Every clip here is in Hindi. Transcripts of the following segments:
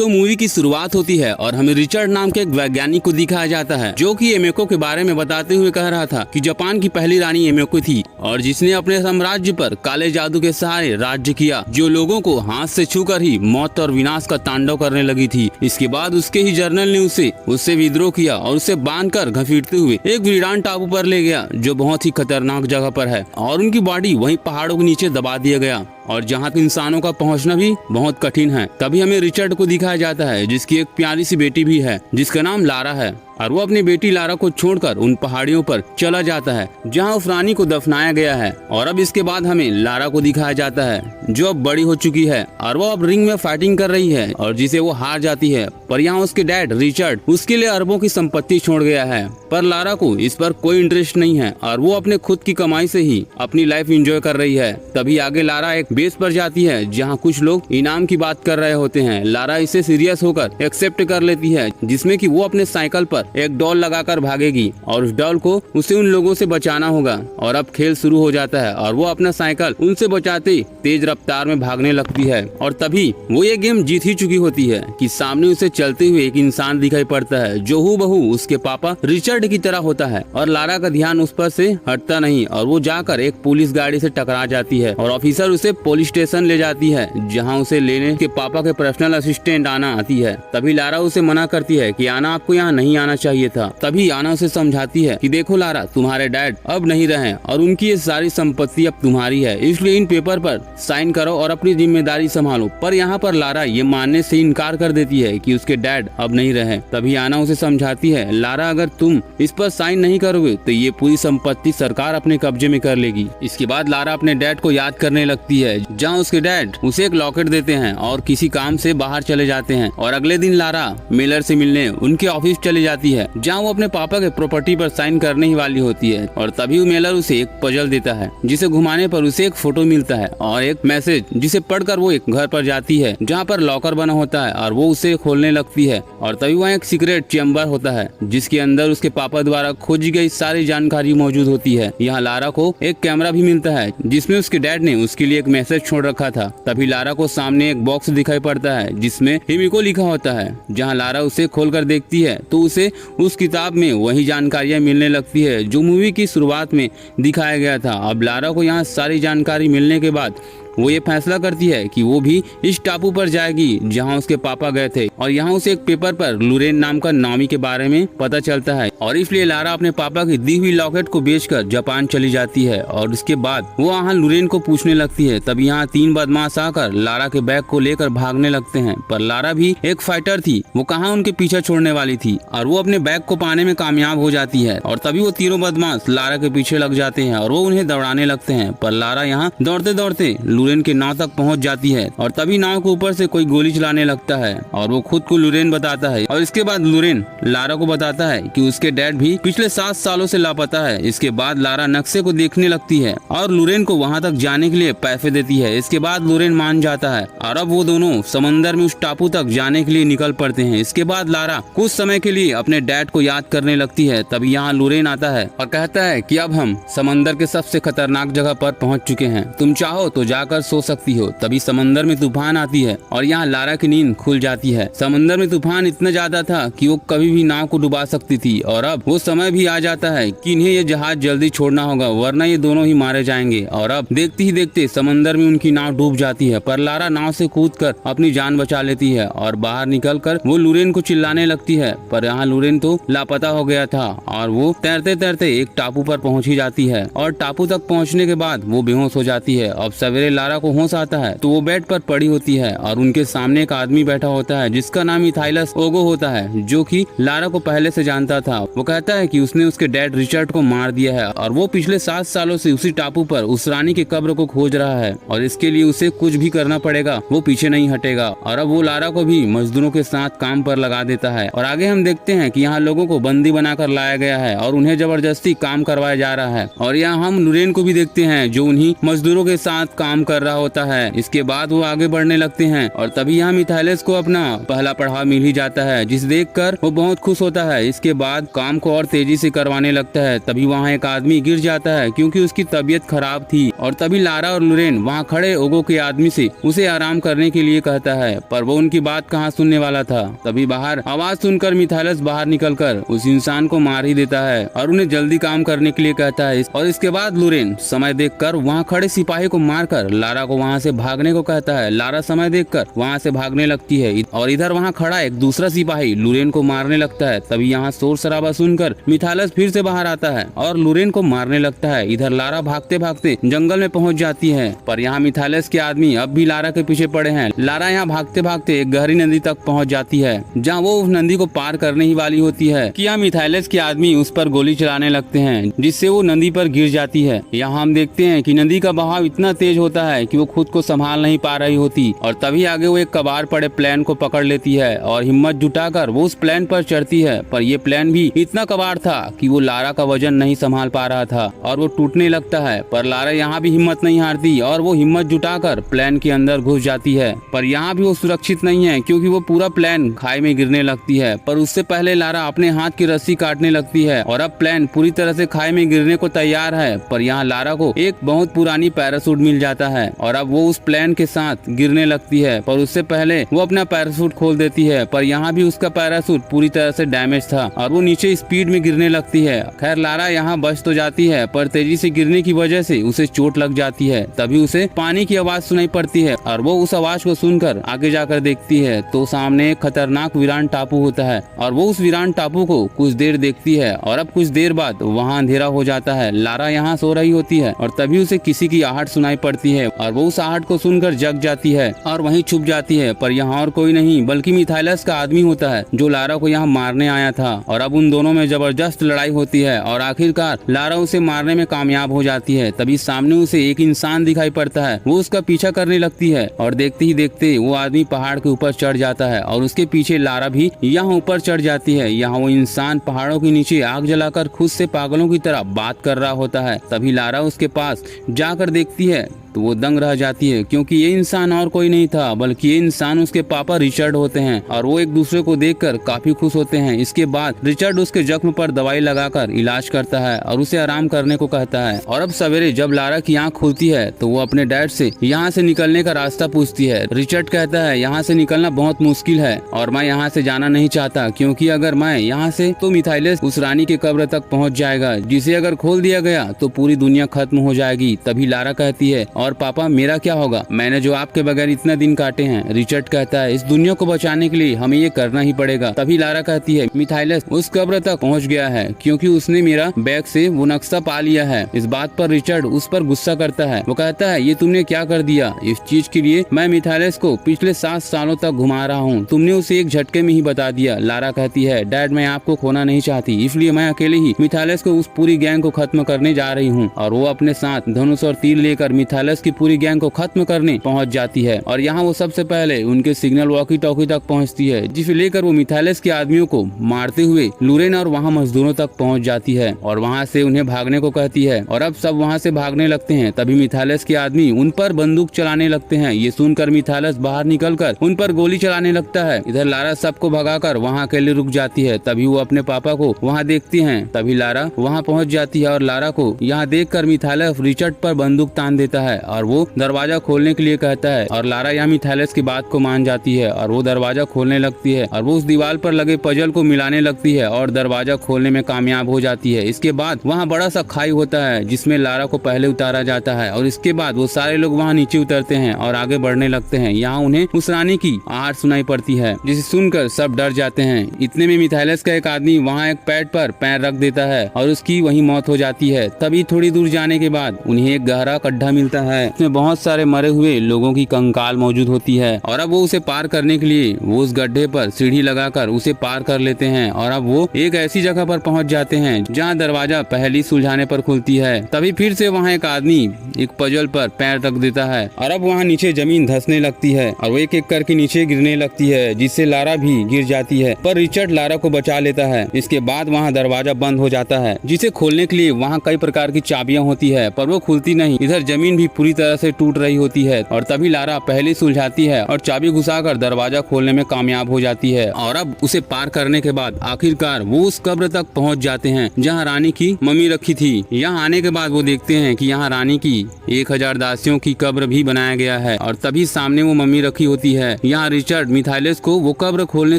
तो मूवी की शुरुआत होती है और हमें रिचर्ड नाम के एक वैज्ञानिक को दिखाया जाता है जो कि एमेको के बारे में बताते हुए कह रहा था कि जापान की पहली रानी एमेको थी और जिसने अपने साम्राज्य पर काले जादू के सहारे राज्य किया, जो लोगों को हाथ से छूकर ही मौत और विनाश का तांडव करने लगी थी। इसके बाद उसके ही जर्नल ने उससे विद्रोह किया और उसे बांधकर घसीटते हुए एक वीरान टापू पर ले गया जो बहुत ही खतरनाक जगह पर है और उनकी बॉडी वहीं पहाड़ों के नीचे दबा दिया गया और जहाँ इंसानों का पहुंचना भी बहुत कठिन है। तभी हमें रिचर्ड को दिखाया जाता है जिसकी एक प्यारी सी बेटी भी है जिसका नाम लारा है और वो अपनी बेटी लारा को छोड़कर उन पहाड़ियों पर चला जाता है जहाँ उस रानी को दफनाया गया है। और अब इसके बाद हमें लारा को दिखाया जाता है जो अब बड़ी हो चुकी है और वो अब रिंग में फाइटिंग कर रही है और जिसे वो हार जाती है। पर यहाँ उसके डैड रिचर्ड उसके लिए अरबों की संपत्ति छोड़ गया है, पर लारा को इस पर कोई इंटरेस्ट नहीं है और वो अपने खुद की कमाई से ही अपनी लाइफ एंजॉय कर रही है। तभी आगे लारा एक बेस पर जाती है जहाँ कुछ लोग इनाम की बात कर रहे होते हैं। लारा इसे सीरियस होकर एक्सेप्ट कर लेती है जिसमें कि वो अपने साइकिल पर एक डॉल लगाकर भागेगी और उस डॉल को उसे उन लोगों से बचाना होगा। और अब खेल शुरू हो जाता है और वो अपना साइकिल उनसे बचाते तेज रफ्तार में भागने लगती है और तभी वो ये गेम जीत ही चुकी होती है कि सामने उसे चलते हुए एक इंसान दिखाई पड़ता है जो हूबहू उसके पापा रिचर्ड की तरह होता है। और लारा का ध्यान उस पर से हटता नहीं और वो जाकर एक पुलिस गाड़ी से टकरा जाती है और ऑफिसर उसे पुलिस स्टेशन ले जाती है जहाँ उसे लेने के पापा के पर्सनल असिस्टेंट आना आती है। तभी लारा उसे मना करती है कि आना आपको यहाँ नहीं आना चाहिए था। तभी आना उसे समझाती है कि देखो लारा, तुम्हारे डैड अब नहीं रहे और उनकी ये सारी संपत्ति अब तुम्हारी है, इसलिए इन पेपर पर साइन करो और अपनी जिम्मेदारी संभालो। पर यहाँ पर लारा ये मानने से इनकार कर देती है कि उसके डैड अब नहीं रहे। तभी आना उसे समझाती है, लारा अगर तुम इस पर साइन नहीं करोगे तो ये पूरी संपत्ति सरकार अपने कब्जे में कर लेगी। इसके बाद लारा अपने डैड को याद करने लगती है जहाँ उसके डैड उसे एक लॉकेट देते हैं और किसी काम से बाहर चले जाते हैं। और अगले दिन लारा मिलर से मिलने उनके ऑफिस चली जाती है जहाँ वो अपने पापा के प्रॉपर्टी पर साइन करने ही वाली होती है। और तभी मेलर उसे एक पजल देता है जिसे घुमाने पर उसे एक फोटो मिलता है और एक मैसेज जिसे पढ़कर वो एक घर पर जाती है जहाँ पर लॉकर बना होता है और वो उसे खोलने लगती है। और तभी वहाँ एक सीक्रेट चैम्बर होता है जिसके अंदर उसके पापा द्वारा खोजी गई सारी जानकारी मौजूद होती है। यहाँ लारा को एक कैमरा भी मिलता है जिसमें उसके डैड ने उसके लिए एक मैसेज छोड़ रखा था। तभी लारा को सामने एक बॉक्स दिखाई पड़ता है जिसमें हिमिको लिखा होता है। जहाँ लारा उसे खोलकर देखती है तो उसे उस किताब में वही जानकारियां मिलने लगती है जो मूवी की शुरुआत में दिखाया गया था। अब लारा को यहाँ सारी जानकारी मिलने के बाद वो ये फैसला करती है कि वो भी इस टापू पर जाएगी जहाँ उसके पापा गए थे। और यहाँ उसे एक पेपर पर लुरेन नाम का नामी के बारे में पता चलता है और इसलिए लारा अपने पापा की दी हुई लॉकेट को बेचकर जापान चली जाती है। और उसके बाद वो वहाँ लुरेन को पूछने लगती है। तब यहाँ 3 बदमाश आकर लारा के बैग को लेकर भागने लगते हैं, पर लारा भी एक फाइटर थी, वो कहाँ उनके पीछे छोड़ने वाली थी और वो अपने बैग को पाने में कामयाब हो जाती है। और तभी वो तीनों बदमाश लारा के पीछे लग जाते हैं और वो उन्हें दौड़ाने लगते हैं। पर लारा यहाँ दौड़ते दौड़ते लुरेन के नाव तक पहुंच जाती है और तभी नाव के ऊपर से कोई गोली चलाने लगता है और वो खुद को लुरेन बताता है। और इसके बाद लुरेन लारा को बताता है कि उसके डैड भी पिछले 7 सालों से लापता है। इसके बाद लारा नक्शे को देखने लगती है और लुरेन को वहां तक जाने के लिए पैसे देती है। इसके बाद लुरेन मान जाता है और अब वो दोनों समंदर में उस टापू तक जाने के लिए निकल पड़ते हैं। इसके बाद लारा कुछ समय के लिए अपने डैड को याद करने लगती है। तभी यहाँ लुरेन आता है और कहता है कि अब हम समंदर के सबसे खतरनाक जगह पर पहुंच चुके हैं, तुम चाहो तो जाकर सो सकती हो। तभी समंदर में तूफान आती है और यहाँ लारा की नींद खुल जाती है। समंदर में तूफान इतना ज्यादा था कि वो कभी भी नाव को डुबा सकती थी और अब वो समय भी आ जाता है कि इन्हें ये जहाज जल्दी छोड़ना होगा वरना ये दोनों ही मारे जाएंगे। और अब देखते ही देखते समंदर में उनकी नाव डूब जाती है, पर लारा नाव से कूदकर अपनी जान बचा लेती है और बाहर निकलकर वो लुरेन को चिल्लाने लगती है। पर यहाँ लुरेन तो लापता हो गया था और वो तैरते तैरते एक टापू पर पहुंच ही जाती है और टापू तक पहुंचने के बाद वो बेहोश हो जाती है। अब सवेरे लारा को होश आता है तो वो बेड पर पड़ी होती है और उनके सामने एक आदमी बैठा होता है जिसका नाम मिथाइलस ओगो होता है जो कि लारा को पहले से जानता था। वो कहता है कि उसने उसके डैड रिचर्ड को मार दिया है और वो पिछले 7 सालों से उसी टापू पर उस रानी की कब्र को खोज रहा है और इसके लिए उसे कुछ भी करना पड़ेगा, वो पीछे नहीं हटेगा। और अब वो लारा को भी मजदूरों के साथ काम पर लगा देता है। और आगे हम देखते हैं कि यहाँ लोगों को बंदी बनाकर लाया गया है और उन्हें जबरदस्ती काम करवाया जा रहा है। और यहाँ हम लुरेन को भी देखते हैं जो उन्हीं मजदूरों के साथ काम कर रहा होता है। इसके बाद वो आगे बढ़ने लगते हैं और तभी यहाँ मिथाइलस को अपना पहला पड़ाव मिल ही जाता है, जिसे देखकर वो बहुत खुश होता है। इसके बाद काम को और तेजी से करवाने लगता है। तभी वहाँ एक आदमी गिर जाता है क्योंकि उसकी तबीयत खराब थी और तभी लारा और लुरेन वहाँ खड़े ओगो के आदमी से उसे आराम करने के लिए कहता है, पर वो उनकी बात कहाँ सुनने वाला था। तभी बाहर आवाज सुनकर मिथाइलस बाहर निकलकर उस इंसान को मार ही देता है और उन्हें जल्दी काम करने के लिए कहता है। और इसके बाद लुरेन समय देखकर वहाँ खड़े सिपाही को मारकर लारा को वहाँ से भागने को कहता है। लारा समय देखकर वहाँ से भागने लगती है और इधर वहाँ खड़ा एक दूसरा सिपाही लुरेन को मारने लगता है। तभी यहाँ शोर शराबा सुनकर मिथाइलस फिर से बाहर आता है और लुरेन को मारने लगता है। इधर लारा भागते भागते जंगल में पहुंच जाती है, पर यहाँ मिथाइलस के आदमी अब भी लारा के पीछे पड़े हैं। लारा यहाँ भागते भागते एक गहरी नदी तक पहुंच जाती है, जहाँ वो उस नदी को पार करने ही वाली होती है कि यहाँ मिथाइलस के आदमी उस पर गोली चलाने लगते हैं, जिससे वो नदी पर गिर जाती है। यहाँ हम देखते हैं कि नदी का बहाव इतना तेज होता है कि वो खुद को संभाल नहीं पा रही होती और तभी आगे वो एक कबाड़ पड़े प्लेन को पकड़ लेती है और हिम्मत जुटाकर वो उस प्लेन पर चढ़ती है। पर ये प्लेन भी इतना कबाड़ था कि वो लारा का वजन नहीं संभाल पा रहा था और वो टूटने लगता है। पर लारा यहाँ भी हिम्मत नहीं हारती और वो हिम्मत जुटाकर प्लेन के अंदर घुस जाती है। पर यहाँ भी वो सुरक्षित नहीं है क्योंकि वो पूरा प्लेन खाई में गिरने लगती है। पर उससे पहले लारा अपने हाथ की रस्सी काटने लगती है और अब प्लेन पूरी तरह से खाई में गिरने को तैयार है। पर यहाँ लारा को एक बहुत पुरानी पैराशूट मिल जाता है और अब वो उस प्लेन के साथ गिरने लगती है। पर उससे पहले वो अपना पैराशूट खोल देती है, पर यहाँ भी उसका पैराशूट पूरी तरह से डैमेज था और वो नीचे स्पीड में गिरने लगती है। खैर लारा यहाँ बच तो जाती है, पर तेजी से गिरने की वजह से उसे चोट लग जाती है। तभी उसे पानी की आवाज सुनाई पड़ती है और वो उस आवाज को सुनकर आगे जाकर देखती है तो सामने एक खतरनाक वीरान टापू होता है और वो उस वीरान टापू को कुछ देर देखती है और अब कुछ देर बाद वहाँ अंधेरा हो जाता है। लारा यहाँ सो रही होती है और तभी उसे किसी की आहट सुनाई पड़ती है और वो उस आहट को सुनकर जग जाती है और वहीं छुप जाती है। पर यहाँ और कोई नहीं बल्कि मिथाइलस का आदमी होता है जो लारा को यहाँ मारने आया था और अब उन दोनों में जबरदस्त लड़ाई होती है और आखिरकार लारा उसे मारने में कामयाब हो जाती है। तभी सामने उसे एक इंसान दिखाई पड़ता है, वो उसका पीछा करने लगती है और देखते ही देखते वो आदमी पहाड़ के ऊपर चढ़ जाता है और उसके पीछे लारा भी यहाँ ऊपर चढ़ जाती है। यहाँ वो इंसान पहाड़ों के नीचे आग जलाकर खुद से पागलों की तरह बात कर रहा होता है। तभी लारा उसके पास जाकर देखती है तो वो दंग रह जाती है क्योंकि ये इंसान और कोई नहीं था बल्कि ये इंसान उसके पापा रिचर्ड होते हैं और वो एक दूसरे को देखकर काफी खुश होते हैं। इसके बाद रिचर्ड उसके जख्म पर दवाई लगाकर इलाज करता है और उसे आराम करने को कहता है। और अब सवेरे जब लारा की आंख खुलती है तो वो अपने डैड से यहाँ से निकलने का रास्ता पूछती है। रिचर्ड कहता है यहाँ से निकलना बहुत मुश्किल है और मैं यहाँ से जाना नहीं चाहता क्योंकि अगर मैं यहाँ से तो मिथाइलस उस रानी के कब्र तक पहुँच जाएगा, जिसे अगर खोल दिया गया तो पूरी दुनिया खत्म हो जाएगी। तभी लारा कहती है और पापा मेरा क्या होगा, मैंने जो आपके बगैर इतने दिन काटे हैं। रिचर्ड कहता है इस दुनिया को बचाने के लिए हमें ये करना ही पड़ेगा। तभी लारा कहती है मिथाइलस उस कब्र तक पहुंच गया है क्योंकि उसने मेरा बैग से वो नक्शा पा लिया है। इस बात पर रिचर्ड उस पर गुस्सा करता है। वो कहता है ये तुमने क्या कर दिया, इस चीज के लिए मैं मिथाइलस को पिछले 7 सालों तक घुमा रहा हूँ, तुमने उसे एक झटके में ही बता दिया। लारा कहती है डैड मैं आपको खोना नहीं चाहती, इसलिए मैं अकेले ही मिथाइलस को उस पूरी गैंग को खत्म करने जा रही हूँ। और वो अपने साथ धनुष और तीर लेकर मिथाइलस की पूरी गैंग को खत्म करने पहुंच जाती है और यहाँ वो सबसे पहले उनके सिग्नल वॉकी टॉकी तक पहुंचती है, जिसे लेकर वो मिथाइलस के आदमियों को मारते हुए लुरेन और वहाँ मजदूरों तक पहुंच जाती है और वहाँ से उन्हें भागने को कहती है और अब सब वहाँ से भागने लगते हैं। तभी मिथाइलस के आदमी उन पर बंदूक चलाने लगते हैं। ये सुनकर मिथाइलस बाहर निकलकर उन पर गोली चलाने लगता है। इधर लारा सबको भगाकर वहाँ अकेले रुक जाती है। तभी वो अपने पापा को वहाँ देखती है। तभी लारा वहाँ पहुँच जाती है और लारा को यहाँ देखकर मिथाइलस रिचर्ड पर बंदूक तान देता है और वो दरवाजा खोलने के लिए कहता है और लारा यहाँ मिथाइलस की बात को मान जाती है और वो दरवाजा खोलने लगती है और वो उस दीवार पर लगे पजल को मिलाने लगती है और दरवाजा खोलने में कामयाब हो जाती है। इसके बाद वहाँ बड़ा सा खाई होता है जिसमें लारा को पहले उतारा जाता है और इसके बाद वो सारे लोग वहाँ नीचे उतरते हैं और आगे बढ़ने लगते हैं। यहाँ उन्हें उस रानी की आहट सुनाई पड़ती है जिसे सुनकर सब डर जाते हैं। इतने में मिथाइलस का एक आदमी वहाँ एक पेड़ पर पैर रख देता है और उसकी वहीं मौत हो जाती है। तभी थोड़ी दूर जाने के बाद उन्हें एक गहरा गड्ढा मिलता है, इसमें बहुत सारे मरे हुए लोगों की कंकाल मौजूद होती है और अब वो उसे पार करने के लिए वो उस गड्ढे पर सीढ़ी लगाकर उसे पार कर लेते हैं और अब वो एक ऐसी जगह पर पहुंच जाते हैं जहां दरवाजा पहली सुलझाने पर खुलती है। तभी फिर से वहां एक आदमी एक पजल पर पैर रख देता है और अब वहां नीचे जमीन धंसने लगती है और वो एक एक करके नीचे गिरने लगती है, जिससे लारा भी गिर जाती है। पर रिचर्ड लारा को बचा लेता है। इसके बाद वहाँ दरवाजा बंद हो जाता है, जिसे खोलने के लिए वहाँ कई प्रकार की चाबियां होती है पर वो खुलती नहीं। इधर जमीन भी पूरी तरह से टूट रही होती है और तभी लारा पहले सुलझाती है और चाबी घुसाकर दरवाजा खोलने में कामयाब हो जाती है और अब उसे पार करने के बाद आखिरकार वो उस कब्र तक पहुंच जाते हैं जहां रानी की मम्मी रखी थी। यहाँ आने के बाद वो देखते हैं कि यहाँ रानी की 1000 दासियों की कब्र भी बनाया गया है और तभी सामने वो मम्मी रखी होती है। यहाँ रिचर्ड मिथाइलेस को वो कब्र खोलने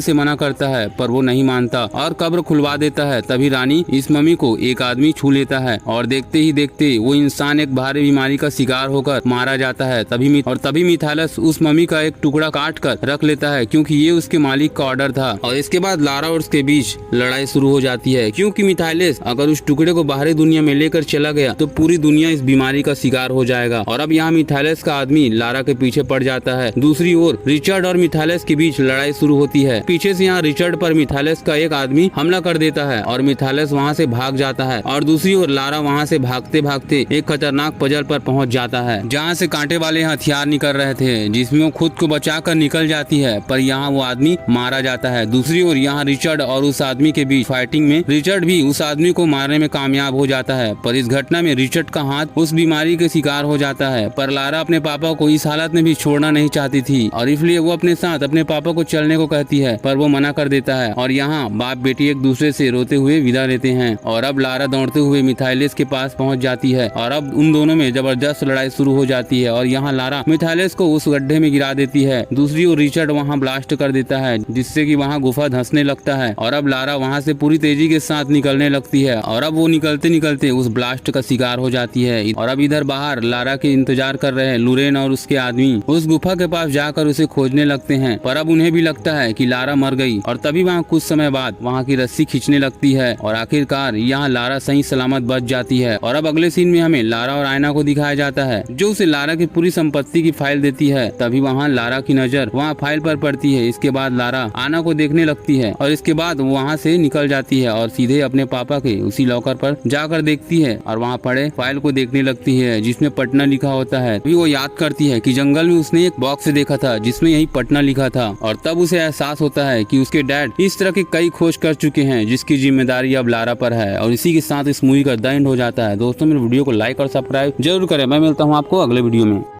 से मना करता है पर वो नहीं मानता और कब्र खुलवा देता है। तभी रानी इस मम्मी को एक आदमी छू लेता है और देखते ही देखते वो इंसान एक भारी बीमारी का शिकार होकर मारा जाता है। तभी मिथाइलेस उस मम्मी का एक टुकड़ा काट कर रख लेता है क्योंकि ये उसके मालिक का ऑर्डर था। और इसके बाद लारा और उसके बीच लड़ाई शुरू हो जाती है क्योंकि मिथाइलेस अगर उस टुकड़े को बाहरी दुनिया में लेकर चला गया तो पूरी दुनिया इस बीमारी का शिकार हो जाएगा। और अब यहाँ मिथाइलेस का आदमी लारा के पीछे पड़ जाता है। दूसरी ओर रिचर्ड और मिथाइलेस के बीच लड़ाई शुरू होती है। पीछे से यहाँ रिचर्ड पर मिथाइलेस का एक आदमी हमला कर देता है और मिथाइलेस वहाँ से भाग जाता है और दूसरी ओर लारा वहाँ से भागते भागते एक खतरनाक पजल पर पहुँच जाता है जहाँ से कांटे वाले हथियार निकल रहे थे जिसमें वो खुद को बचाकर निकल जाती है पर यहाँ वो आदमी मारा जाता है। दूसरी ओर यहाँ रिचर्ड और उस आदमी के बीच फाइटिंग में रिचर्ड भी उस आदमी को मारने में कामयाब हो जाता है पर इस घटना में रिचर्ड का हाथ उस बीमारी के शिकार हो जाता है। पर लारा अपने पापा को इस हालत में भी छोड़ना नहीं चाहती थी और इसलिए वो अपने साथ अपने पापा को चलने को कहती है पर वो मना कर देता है और यहाँ बाप बेटी एक दूसरे से रोते हुए विदा लेते हैं। और अब लारा दौड़ते हुए मिथाइलेस के पास पहुँच जाती है और अब उन दोनों में जबरदस्त लड़ाई शुरू हो जाती है और यहाँ लारा मिथाइलेस को उस गड्ढे में गिरा देती है। दूसरी ओर रिचर्ड वहाँ ब्लास्ट कर देता है जिससे कि वहाँ गुफा धंसने लगता है और अब लारा वहाँ से पूरी तेजी के साथ निकलने लगती है और अब वो निकलते निकलते उस ब्लास्ट का शिकार हो जाती है। और अब इधर बाहर लारा के इंतजार कर रहे लुरेन और उसके आदमी उस गुफा के पास जाकर उसे खोजने लगते हैं पर अब उन्हें भी लगता है कि लारा मर गई और तभी वहाँ कुछ समय बाद वहाँ की रस्सी खींचने लगती है और आखिरकार यहाँ लारा सही सलामत बच जाती है। और अब अगले सीन में हमें लारा और आयना को दिखाया जाता है जो उसे लारा की पूरी संपत्ति की फाइल देती है। तभी वहाँ लारा की नजर वहाँ फाइल पर पड़ती है। इसके बाद लारा आयना को देखने लगती है और इसके बाद वहाँ से निकल जाती है और सीधे अपने पापा के उसी लॉकर पर जाकर देखती है और वहाँ पड़े फाइल को देखने लगती है जिसमें पटना लिखा होता है। तभी वो याद करती है कि जंगल में उसने एक बॉक्स देखा था जिसमें यही पटना लिखा था और तब उसे एहसास होता है कि उसके डैड इस तरह की कई खोज कर चुके हैं जिसकी जिम्मेदारी अब लारा पर है। और इसी के साथ इस मूवी का द एंड हो जाता है। दोस्तों मेरे वीडियो को लाइक और सब्सक्राइब जरूर करें। मैं मिलता हूँ आपको अगले वीडियो में।